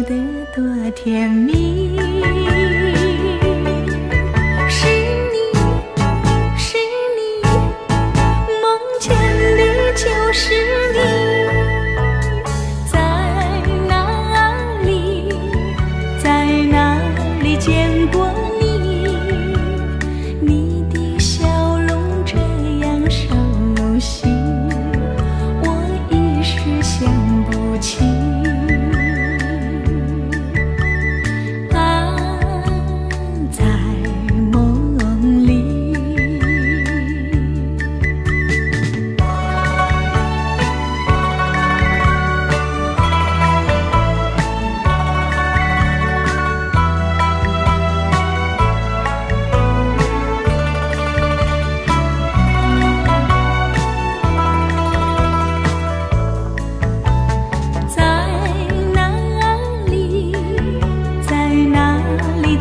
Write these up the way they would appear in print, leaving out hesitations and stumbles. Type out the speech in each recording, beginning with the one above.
得多甜蜜。是你，是你，梦见的就是你。在哪里，在哪里见过你？你的笑容这样熟悉，我一时想不起。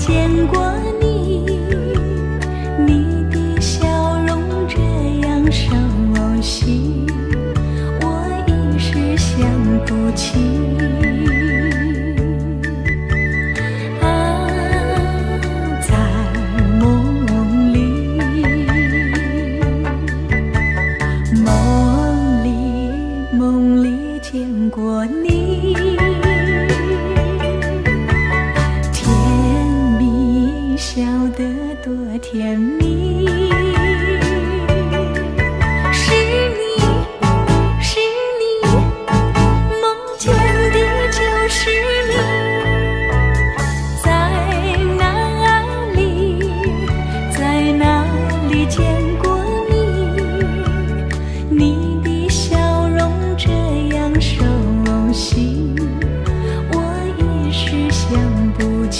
见过你，你的笑容这样熟悉，我一时想不起。啊，在梦里，梦里，梦里见过你。笑得多甜蜜。是你，是你，梦见的就是你。在哪里，在哪里见过你？你的笑容这样熟悉，我一时想不起。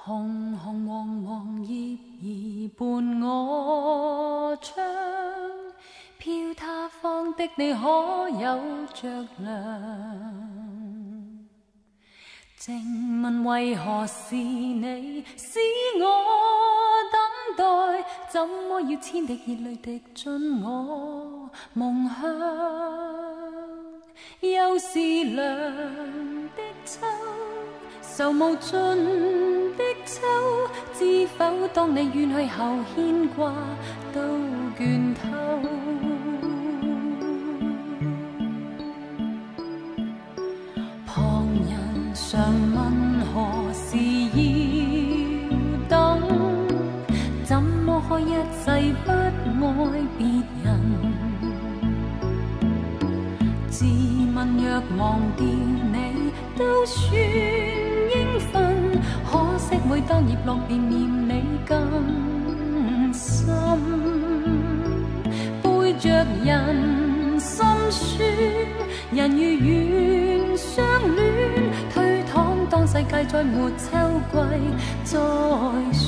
紅紅黃黃葉兒伴我唱，飄他方的你可有着涼？靜問為何是你使我等待？怎麼要千滴熱淚滴進我夢鄉？又是涼的秋，愁無盡的秋，知否當你遠去後牽掛都倦透。旁人常問何時要等，怎麼可一世不愛別人？自問若忘掉你都算應份，可惜每當葉落便念你更深。背着人心酸，人如願相戀，推搪當世界再沒秋季再說。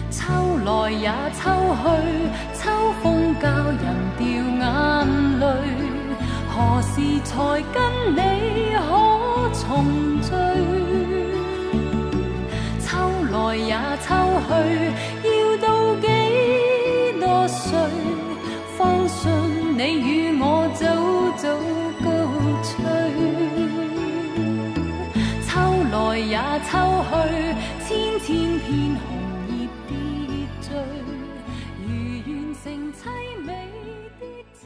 秋來也秋去，秋風教人掉眼淚，何時才跟你可重聚？秋來也秋去，要到幾多歲，方信你與我早早高吹？秋來也秋去，千千片紅葉跌墜，如完成凄美的情。